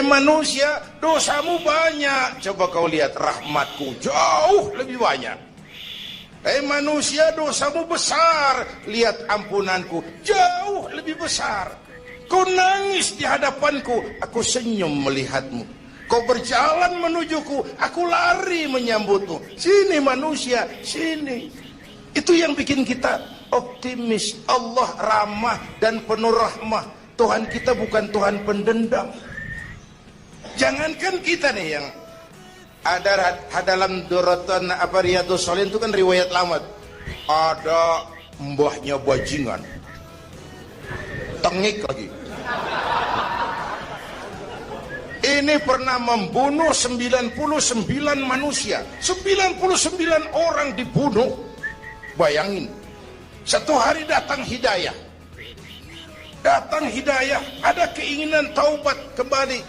manusia, dosamu banyak. Coba kau lihat, rahmatku jauh lebih banyak. Manusia, dosamu besar. Lihat ampunanku jauh lebih besar. Kau nangis di hadapanku, aku senyum melihatmu. Kau berjalan menujuku, aku lari menyambutmu. Sini manusia, sini. Itu yang bikin kita optimis. Allah ramah dan penuh rahmah. Tuhan kita bukan Tuhan pendendam. Jangankan kita nih yang ada dalam Dorotan Riyadhus Shalihin itu kan riwayat lama. Ada mbahnya bajingan, tengik lagi. Ini pernah membunuh 99 manusia. 99 orang dibunuh. Bayangin. Satu hari datang hidayah. Ada keinginan taubat kembali.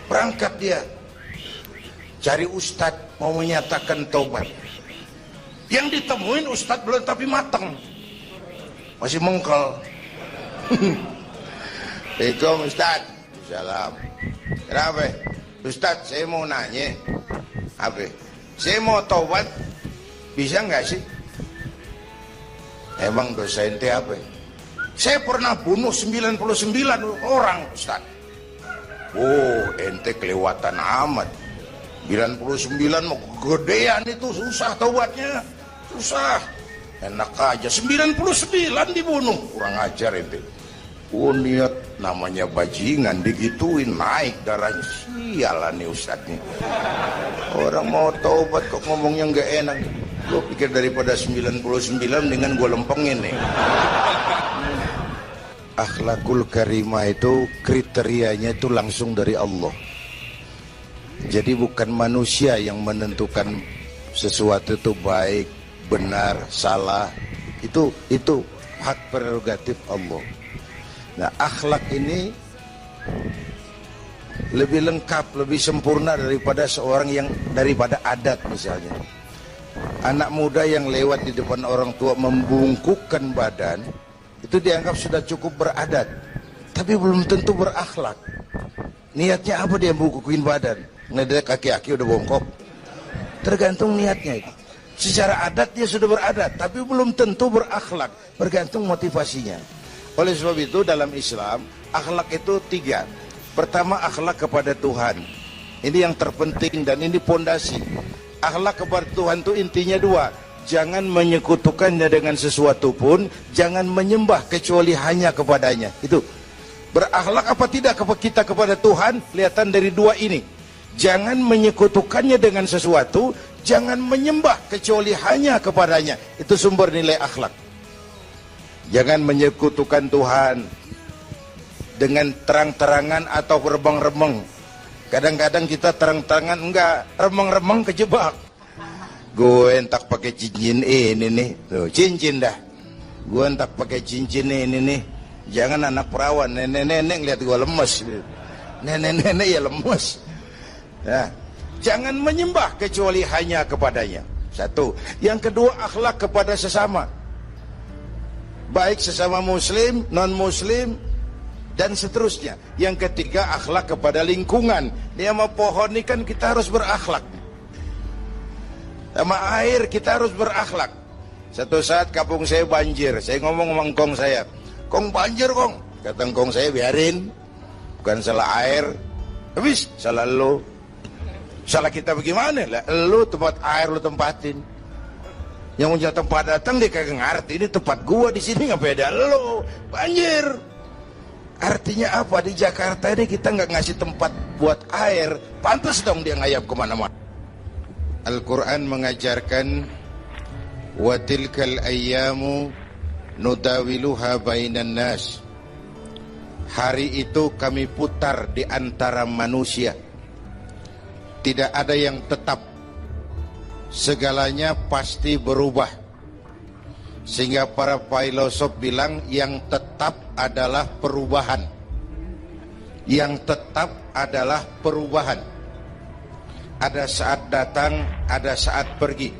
Berangkat dia. Cari ustadz mau menyatakan taubat. Yang ditemuin ustadz belum tapi matang. Masih mengkel. Assalamualaikum ustadz. Salam. Kenapa? Ustadz, saya mau nanya. Apa? Saya mau taubat. Bisa nggak sih? Emang dosa ente apa? Saya pernah bunuh 99 orang, Ustadz. Oh, ente kelewatan amat. 99 mau gedean itu susah taubatnya. Susah. Enak aja 99 dibunuh. Kurang ajar ente. Oh, niat namanya bajingan digituin naik darahnya. Sialan nih Ustadz nih. Orang mau taubat kok ngomongnya nggak enak. Gue pikir daripada 99 dengan gue lempengin nih. Akhlakul karimah itu kriterianya itu langsung dari Allah. Jadi bukan manusia yang menentukan sesuatu itu baik, benar, salah. Itu hak prerogatif Allah. Nah, akhlak ini lebih lengkap, lebih sempurna daripada daripada adat misalnya. Anak muda yang lewat di depan orang tua membungkukkan badan, itu dianggap sudah cukup beradat, tapi belum tentu berakhlak. Niatnya apa dia bungkukin badan? Ngedek kaki-kaki udah bongkok. Tergantung niatnya itu. Secara adat dia sudah beradat, tapi belum tentu berakhlak. Bergantung motivasinya. Oleh sebab itu dalam Islam, akhlak itu 3. Pertama, akhlak kepada Tuhan. Ini yang terpenting dan ini pondasi. Akhlak kepada Tuhan itu intinya 2. Jangan menyekutukannya dengan sesuatu pun, jangan menyembah kecuali hanya kepadanya. Itu berakhlak apa tidak kita kepada Tuhan, kelihatan dari 2 ini. Jangan menyekutukannya dengan sesuatu, jangan menyembah kecuali hanya kepadanya. Itu sumber nilai akhlak. Jangan menyekutukan Tuhan dengan terang-terangan atau remeng-remeng. Kadang-kadang kita terang-terangan enggak, remeng-remeng kejebak. Gue entak pakai cincin ini nih, tuh cincin dah. Gue entak pakai cincin ini nih. Jangan anak perawan, nenek-nenek lihat gue lemes. Nenek-nenek ya lemes. Nah, jangan menyembah kecuali hanya kepadanya. 1. Yang kedua, akhlak kepada sesama. Baik sesama muslim, non-muslim, dan seterusnya. Yang ketiga, akhlak kepada lingkungan. Dia mau pohon ini kan kita harus berakhlak. Sama air kita harus berakhlak. Satu saat kampung saya banjir. Saya ngomong sama engkong saya, "Kong banjir kong." Kata engkong saya, "Biarin. Bukan salah air. Habis salah lo." Salah kita bagaimana? Lah, lo tempat air lo tempatin. Yang punya tempat datang dia kagak ngerti. Ini tempat gua di sini nggak beda lo. Banjir. Artinya apa? Di Jakarta ini kita nggak ngasih tempat buat air. Pantas dong dia ngayap kemana-mana. Al-Quran mengajarkan wa tilkal ayyamu nudawiluha bainan nas. Hari itu kami putar di antara manusia. Tidak ada yang tetap. Segalanya pasti berubah. Sehingga para filosof bilang yang tetap adalah perubahan. Yang tetap adalah perubahan. Ada saat datang, ada saat pergi.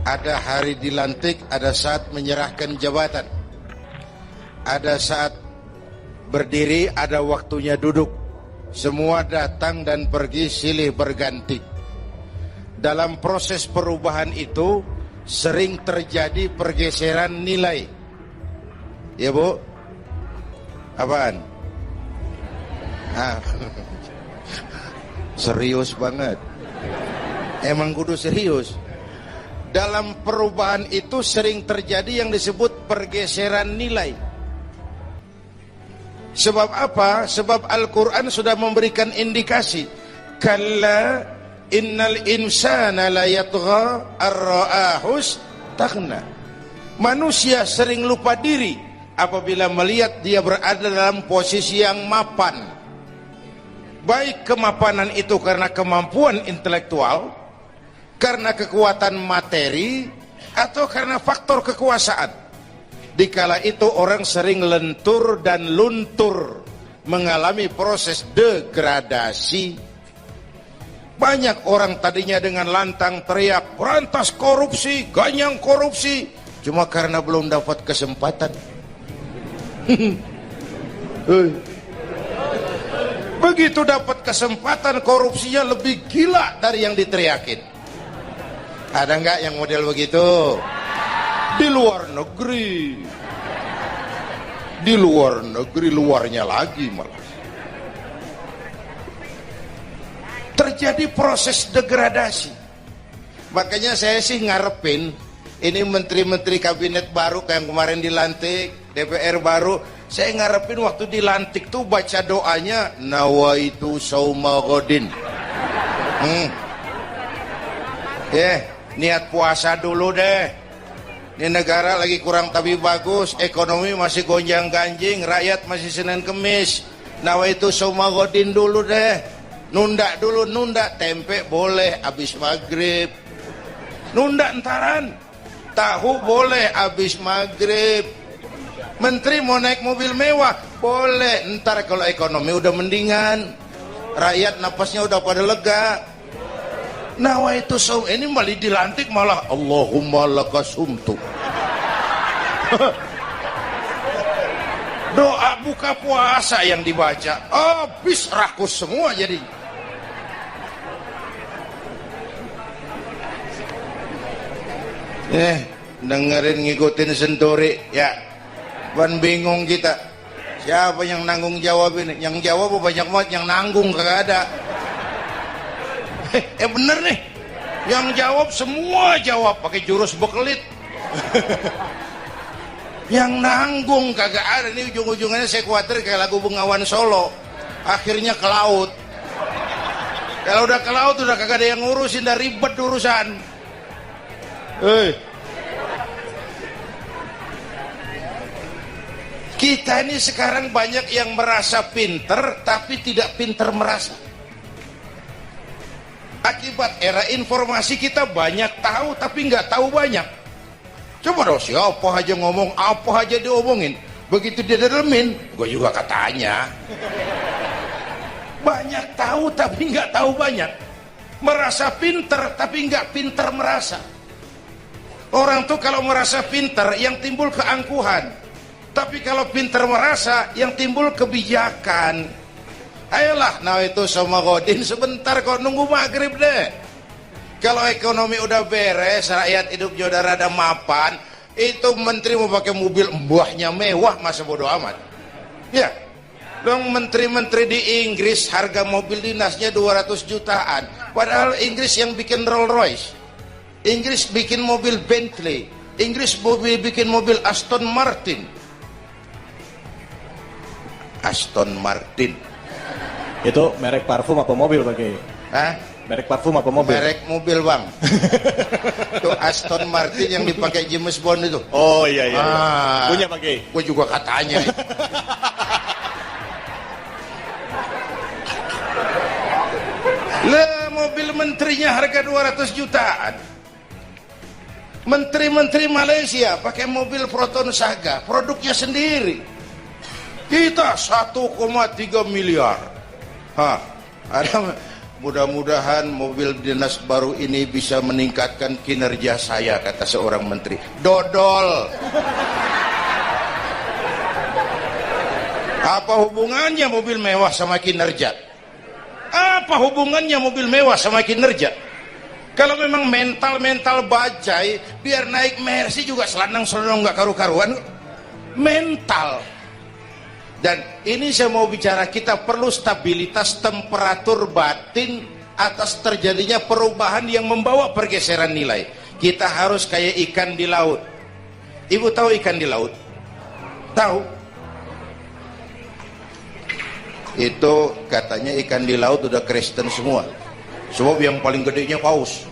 Ada hari dilantik, ada saat menyerahkan jabatan. Ada saat berdiri, ada waktunya duduk. Semua datang dan pergi silih berganti. Dalam proses perubahan itu sering terjadi pergeseran nilai. Ya Bu? Apaan? Serius banget. Emang kudu serius. Dalam perubahan itu sering terjadi yang disebut pergeseran nilai. Sebab apa? Sebab Al-Quran sudah memberikan indikasi. Kalla innal insana la yatgha ar-ra'ahus taghna. Manusia sering lupa diri apabila melihat dia berada dalam posisi yang mapan. Baik kemapanan itu karena kemampuan intelektual, karena kekuatan materi, atau karena faktor kekuasaan. Dikala itu orang sering lentur dan luntur, mengalami proses degradasi. Banyak orang tadinya dengan lantang teriak, berantas korupsi, ganyang korupsi, cuma karena belum dapat kesempatan. Begitu dapat kesempatan, korupsinya lebih gila dari yang diteriakin. Ada nggak yang model begitu? Di luar negeri. Di luar negeri, luarnya lagi malah. Terjadi proses degradasi. Makanya saya sih ngarepin ini menteri-menteri kabinet baru kayak yang kemarin dilantik, DPR baru, saya ngarepin waktu dilantik tuh baca doanya nawaitu sauma godin. Niat puasa dulu deh. Ini negara lagi kurang tapi bagus, ekonomi masih gonjang ganjing, rakyat masih Senin Kemis. Nawaitu sauma godin dulu deh. Nunda dulu, nunda tempe boleh abis maghrib. Nunda entaran. Tahu boleh abis maghrib. Menteri mau naik mobil mewah boleh, ntar kalau ekonomi udah mendingan, rakyat napasnya udah pada lega. Nawaitu saum, ini malah dilantik malah Allahumma lakasumtu. Doa buka puasa yang dibaca habis rakus semua jadi. Dengerin ngikutin senturi ya. Ban bingung kita. Siapa yang nanggung jawab ini? Yang jawab banyak banget, yang nanggung kagak ada. Bener nih. Yang jawab semua jawab pakai jurus bekelit. Yang nanggung kagak ada. Nih ujung-ujungnya saya khawatir kayak lagu Bengawan Solo. Akhirnya ke laut. Kalau udah ke laut udah kagak ada yang ngurusin, udah ribet urusan. Kita ini sekarang banyak yang merasa pinter tapi tidak pinter merasa. Akibat era informasi kita banyak tahu tapi nggak tahu banyak. Coba dong, siapa aja ngomong apa aja diomongin, begitu dia dalemin, gue juga katanya. Banyak tahu tapi nggak tahu banyak. Merasa pinter tapi nggak pinter merasa. Orang tuh kalau merasa pinter yang timbul keangkuhan. Tapi kalau pinter merasa yang timbul kebijakan. Ayolah, nah itu sama godin sebentar kok, nunggu maghrib deh. Kalau ekonomi udah beres, rakyat hidupnya udah rada mapan, itu menteri mau pakai mobil mbahnya mewah, masa bodo amat. Ya, dong menteri-menteri di Inggris harga mobil dinasnya 200 jutaan. Padahal Inggris yang bikin Rolls Royce, Inggris bikin mobil Bentley, Inggris bikin mobil Aston Martin. Aston Martin itu merek parfum apa mobil pakai? Hah? Merek parfum apa mobil? Merek mobil bang. Itu Aston Martin yang dipakai James Bond itu. Oh iya iya. Punya pakai? Gue juga katanya. Lah mobil menterinya harga 200 jutaan. Menteri-menteri Malaysia pakai mobil Proton Saga, produknya sendiri. Kita 1,3 miliar. Ada mudah-mudahan mobil dinas baru ini bisa meningkatkan kinerja saya, kata seorang menteri. Dodol. Apa hubungannya mobil mewah sama kinerja? Apa hubungannya mobil mewah sama kinerja? Kalau memang mental bajai, biar naik Mercy juga selandang-selandang nggak karu-karuan. Mental. Dan ini saya mau bicara, kita perlu stabilitas temperatur batin atas terjadinya perubahan yang membawa pergeseran nilai. Kita harus kayak ikan di laut. Ibu tahu ikan di laut? Tahu? Itu katanya ikan di laut udah Kristen semua. Sebab yang paling gedenya paus.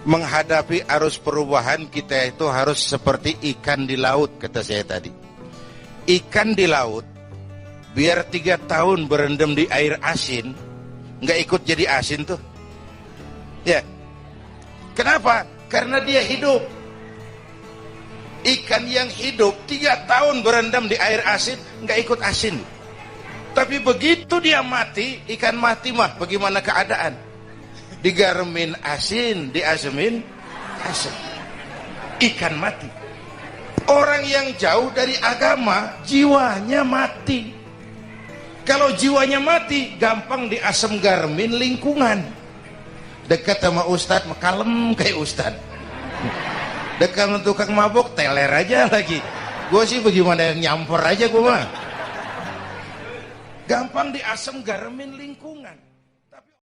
Menghadapi arus perubahan kita itu harus seperti ikan di laut, kata saya tadi. Ikan di laut biar 3 tahun berendam di air asin, nggak ikut jadi asin tuh. Ya. Kenapa? Karena dia hidup. Ikan yang hidup 3 tahun berendam di air asin, nggak ikut asin. Tapi begitu dia mati, ikan mati mah bagaimana keadaan? Digarmin asin, diasemin asin. Ikan mati. Orang yang jauh dari agama, jiwanya mati. Kalau jiwanya mati, gampang diasem garmin lingkungan. Dekat sama ustadz, kalem kayak ustadz. Dekat sama tukang mabok, teler aja lagi. Gue sih bagaimana yang nyampor aja gue mah. Gampang diasem garmin lingkungan.